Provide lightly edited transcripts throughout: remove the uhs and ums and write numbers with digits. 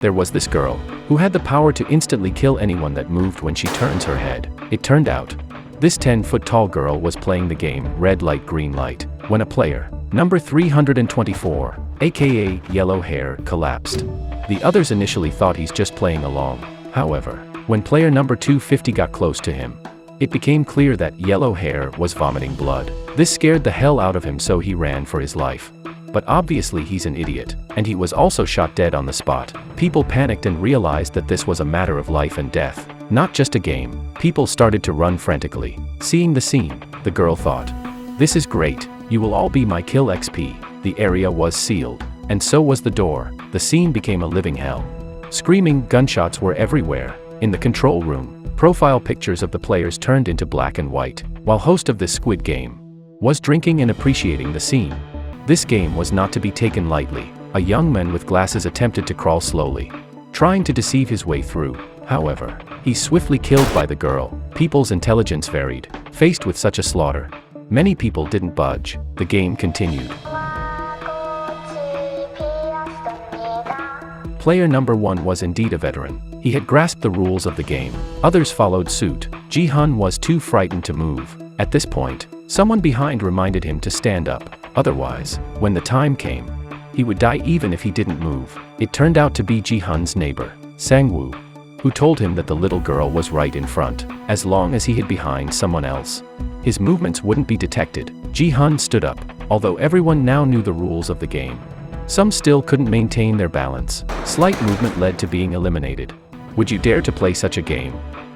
There was this girl, who had the power to instantly kill anyone that moved when she turns her head. It turned out, this 10-foot-tall girl was playing the game red light green light, when a player, number 324, aka Yellow Hair, collapsed. The others initially thought he's just playing along. However, when player number 250 got close to him, it became clear that Yellow Hair was vomiting blood. This scared the hell out of him, so he ran for his life. But obviously he's an idiot, and he was also shot dead on the spot. People panicked and realized that this was a matter of life and death, not just a game. People started to run frantically. Seeing the scene, the girl thought, "This is great, you will all be my kill XP." The area was sealed, and so was the door. The scene became a living hell. Screaming, gunshots were everywhere. In the control room, profile pictures of the players turned into black and white, while host of this Squid game was drinking and appreciating the scene. This game was not to be taken lightly. A young man with glasses attempted to crawl slowly, trying to deceive his way through. However, he's swiftly killed by the girl. People's intelligence varied. Faced with such a slaughter, many people didn't budge. The game continued. Player number 1 was indeed a veteran. He had grasped the rules of the game. Others followed suit. Ji-hun was too frightened to move. At this point, someone behind reminded him to stand up. Otherwise, when the time came, he would die even if he didn't move. It turned out to be Ji-hun's neighbor, Sang-woo, who told him that the little girl was right in front. As long as he hid behind someone else, his movements wouldn't be detected. Ji-hun stood up. Although everyone now knew the rules of the game, some still couldn't maintain their balance. Slight movement led to being eliminated. Would you dare to play such a game?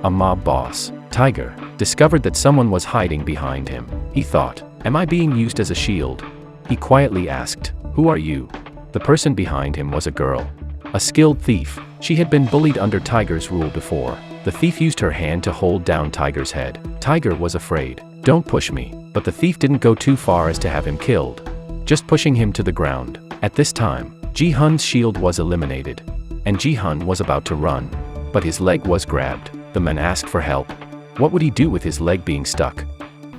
A mob boss, Tiger, discovered that someone was hiding behind him. He thought, "Am I being used as a shield?" He quietly asked, "Who are you?" The person behind him was a girl, a skilled thief. She had been bullied under Tiger's rule before. The thief used her hand to hold down Tiger's head. Tiger was afraid. "Don't push me." But the thief didn't go too far as to have him killed, just pushing him to the ground. At this time, Ji-hun's shield was eliminated, and Ji-hun was about to run, but his leg was grabbed. The man asked for help. What would he do with his leg being stuck?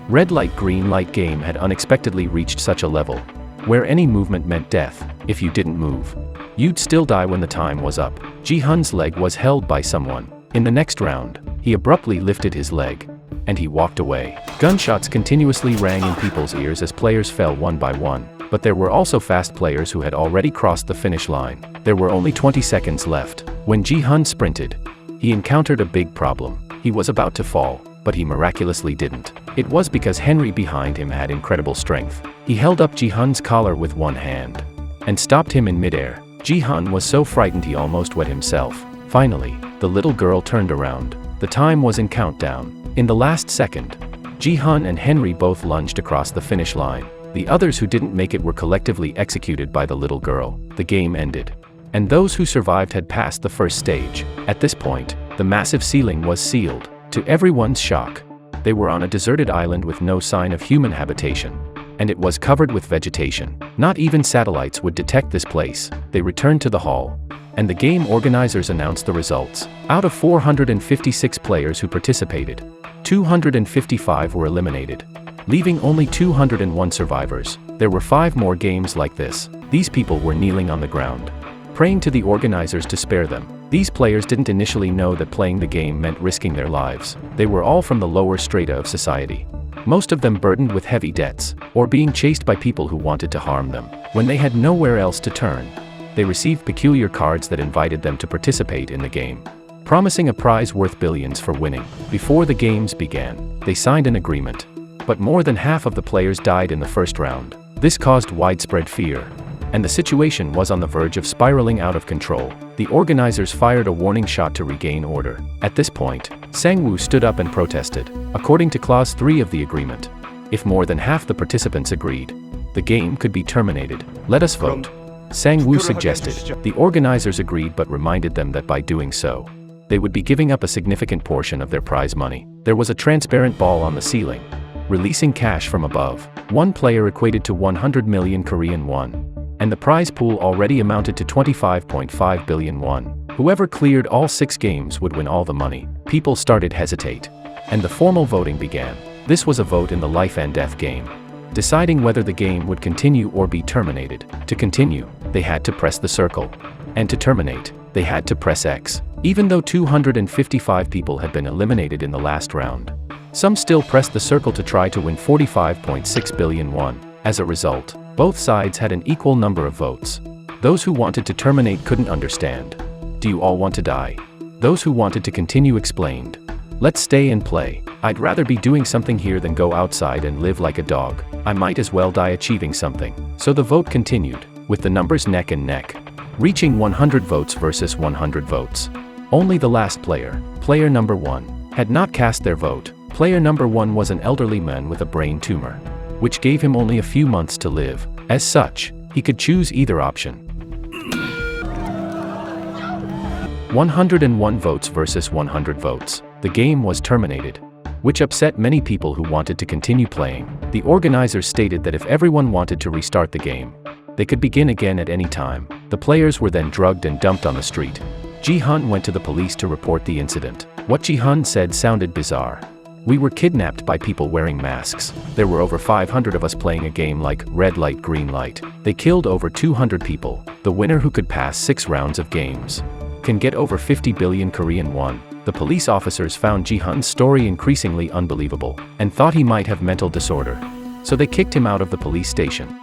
Red light green light game had unexpectedly reached such a level, where any movement meant death. If you didn't move, you'd still die when the time was up. Ji-hun's leg was held by someone. In the next round, he abruptly lifted his leg, and he walked away. Gunshots continuously rang in people's ears as players fell one by one. But there were also fast players who had already crossed the finish line. There were only 20 seconds left. When Ji-hun sprinted, he encountered a big problem. He was about to fall, but he miraculously didn't. It was because Henry behind him had incredible strength. He held up Ji-hun's collar with one hand and stopped him in midair. Ji-hun was so frightened he almost wet himself. Finally, the little girl turned around. The time was in countdown. In the last second, Ji-hun and Henry both lunged across the finish line. The others who didn't make it were collectively executed by the little girl. The game ended, and those who survived had passed the first stage. At this point, the massive ceiling was sealed. To everyone's shock, they were on a deserted island with no sign of human habitation, and it was covered with vegetation. Not even satellites would detect this place. They returned to the hall, and the game organizers announced the results. Out of 456 players who participated, 255 were eliminated, leaving only 201 survivors. There were 5 more games like this. These people were kneeling on the ground, praying to the organizers to spare them. These players didn't initially know that playing the game meant risking their lives. They were all from the lower strata of society, most of them burdened with heavy debts, or being chased by people who wanted to harm them. When they had nowhere else to turn, they received peculiar cards that invited them to participate in the game, promising a prize worth billions for winning. Before the games began, they signed an agreement. But more than half of the players died in the first round. This caused widespread fear, and the situation was on the verge of spiraling out of control. The organizers fired a warning shot to regain order. At this point, Sang-woo stood up and protested. According to Clause 3 of the agreement, if more than half the participants agreed, the game could be terminated. "Let us vote," Sang-woo suggested. The organizers agreed but reminded them that by doing so, they would be giving up a significant portion of their prize money. There was a transparent ball on the ceiling, releasing cash from above. One player equated to 100 million Korean won, and the prize pool already amounted to 25.5 billion won. Whoever cleared all 6 games would win all the money. People started hesitate, and the formal voting began. This was a vote in the life and death game, deciding whether the game would continue or be terminated. To continue, they had to press the circle. And to terminate, they had to press X, even though 255 people had been eliminated in the last round. Some still pressed the circle to try to win 45.6 billion won. As a result, both sides had an equal number of votes. Those who wanted to terminate couldn't understand. Do you all want to die? Those who wanted to continue explained. Let's stay and play. I'd rather be doing something here than go outside and live like a dog. I might as well die achieving something. So the vote continued, with the numbers neck and neck, reaching 100 votes versus 100 votes. Only the last player, player number 1, had not cast their vote. Player number 1 was an elderly man with a brain tumor, which gave him only a few months to live. As such, he could choose either option. 101 votes versus 100 votes. The game was terminated, which upset many people who wanted to continue playing. The organizers stated that if everyone wanted to restart the game, they could begin again at any time. The players were then drugged and dumped on the street. Ji-hun went to the police to report the incident. What Ji-hun said sounded bizarre. We were kidnapped by people wearing masks. There were over 500 of us playing a game like red light, green light. They killed over 200 people. The winner, who could pass 6 rounds of games, can get over 50 billion Korean won. The police officers found Ji-hun's story increasingly unbelievable and thought he might have mental disorder. So they kicked him out of the police station.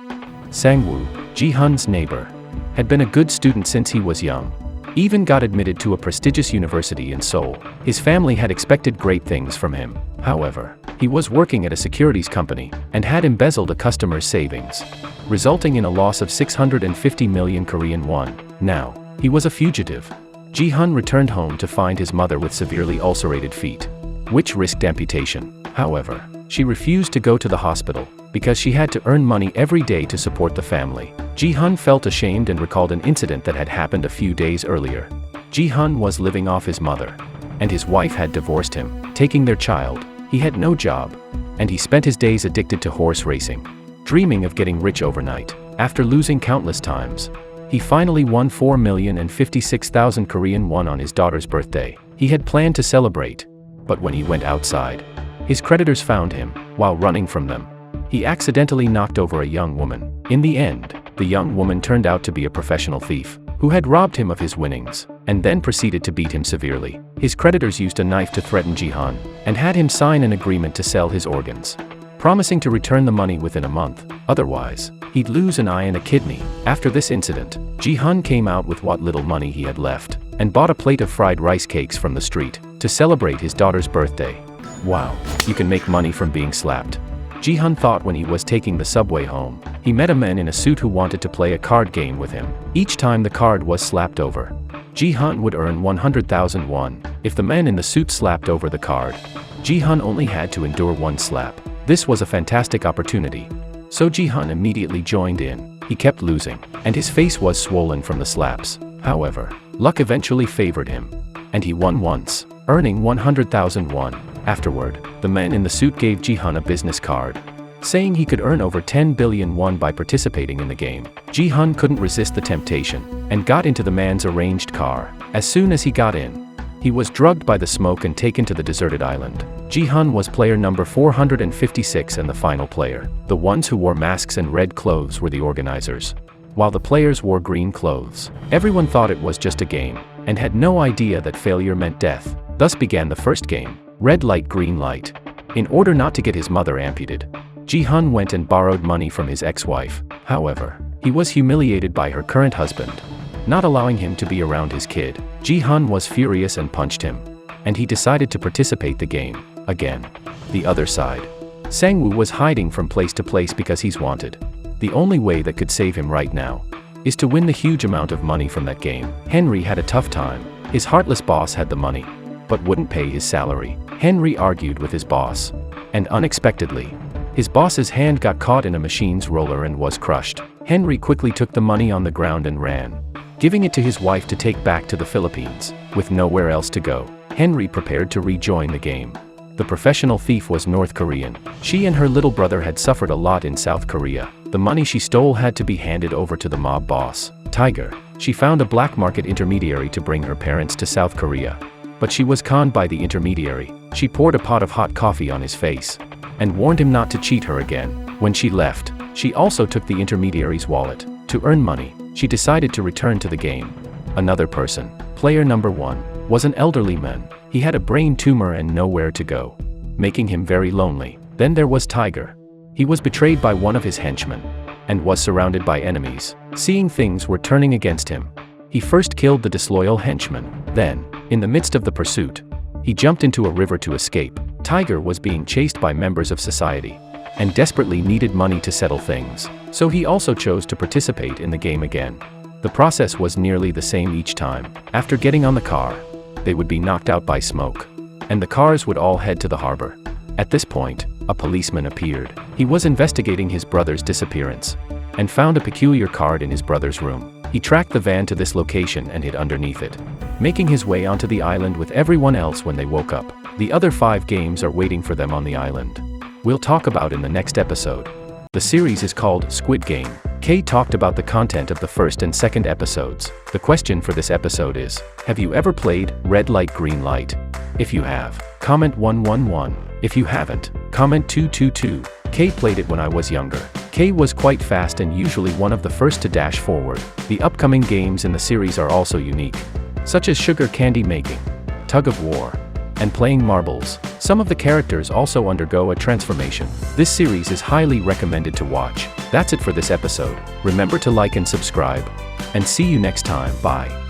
Sang-woo, Ji-hun's neighbor, had been a good student since he was young. Even got admitted to a prestigious university in Seoul. His family had expected great things from him. However, he was working at a securities company and had embezzled a customer's savings, resulting in a loss of 650 million Korean won. Now, he was a fugitive. Ji-hun returned home to find his mother with severely ulcerated feet, which risked amputation. However, she refused to go to the hospital because she had to earn money every day to support the family. Ji-hun felt ashamed and recalled an incident that had happened a few days earlier. Ji-hun was living off his mother, and his wife had divorced him, taking their child. He had no job, and he spent his days addicted to horse racing, dreaming of getting rich overnight. After losing countless times, he finally won 4,056,000 Korean won on his daughter's birthday. He had planned to celebrate, but when he went outside, his creditors found him while running from them. He accidentally knocked over a young woman. In the end, the young woman turned out to be a professional thief who had robbed him of his winnings and then proceeded to beat him severely. His creditors used a knife to threaten Ji-hun and had him sign an agreement to sell his organs, promising to return the money within a month. Otherwise, he'd lose an eye and a kidney. After this incident, Ji-hun came out with what little money he had left and bought a plate of fried rice cakes from the street to celebrate his daughter's birthday. Wow, you can make money from being slapped. Ji-hun thought when he was taking the subway home. He met a man in a suit who wanted to play a card game with him. Each time the card was slapped over, Ji-hun would earn 100,000 won. If the man in the suit slapped over the card, Ji-hun only had to endure one slap. This was a fantastic opportunity. So Ji-hun immediately joined in. He kept losing, and his face was swollen from the slaps. However, luck eventually favored him, and he won once, earning 100,000 won. Afterward, the man in the suit gave Ji-hun a business card, saying he could earn over 10 billion won by participating in the game. Ji-hun couldn't resist the temptation, and got into the man's arranged car. As soon as he got in, he was drugged by the smoke and taken to the deserted island. Ji-hun was player number 456 and the final player. The ones who wore masks and red clothes were the organizers, while the players wore green clothes. Everyone thought it was just a game, and had no idea that failure meant death. Thus began the first game, red light, green light. In order not to get his mother amputated, Ji-hun went and borrowed money from his ex-wife. However, he was humiliated by her current husband, not allowing him to be around his kid. Ji-hun was furious and punched him, and he decided to participate the game again. The other side, Sang-woo was hiding from place to place because he's wanted. The only way that could save him right now is to win the huge amount of money from that game. Henry had a tough time. His heartless boss had the money, but wouldn't pay his salary. Henry argued with his boss, and unexpectedly, his boss's hand got caught in a machine's roller and was crushed. Henry quickly took the money on the ground and ran, giving it to his wife to take back to the Philippines. With nowhere else to go, Henry prepared to rejoin the game. The professional thief was North Korean. She and her little brother had suffered a lot in South Korea. The money she stole had to be handed over to the mob boss, Tiger. She found a black market intermediary to bring her parents to South Korea. But she was conned by the intermediary. She poured a pot of hot coffee on his face and warned him not to cheat her again. When she left, she also took the intermediary's wallet. To earn money, she decided to return to the game. Another person, player number 1, was an elderly man. He had a brain tumor and nowhere to go, making him very lonely. Then there was Tiger. He was betrayed by one of his henchmen and was surrounded by enemies. Seeing things were turning against him, he first killed the disloyal henchman. Then, in the midst of the pursuit, he jumped into a river to escape. Tiger was being chased by members of society and desperately needed money to settle things, so he also chose to participate in the game again. The process was nearly the same each time. After getting on the car, they would be knocked out by smoke, and the cars would all head to the harbor. At this point, a policeman appeared. He was investigating his brother's disappearance and found a peculiar card in his brother's room. He tracked the van to this location and hid underneath it, making his way onto the island with everyone else. When they woke up, the other 5 games are waiting for them on the island. We'll talk about in the next episode. The series is called Squid Game. Kay talked about the content of the first and second episodes. The question for this episode is, have you ever played Red Light Green Light? If you have, comment 111. If you haven't, comment 222. Kay played it when I was younger. Kay was quite fast and usually one of the first to dash forward. The upcoming games in the series are also unique, such as sugar candy making, tug of war, and playing marbles. Some of the characters also undergo a transformation. This series is highly recommended to watch. That's it for this episode. Remember to like and subscribe, and see you next time. Bye.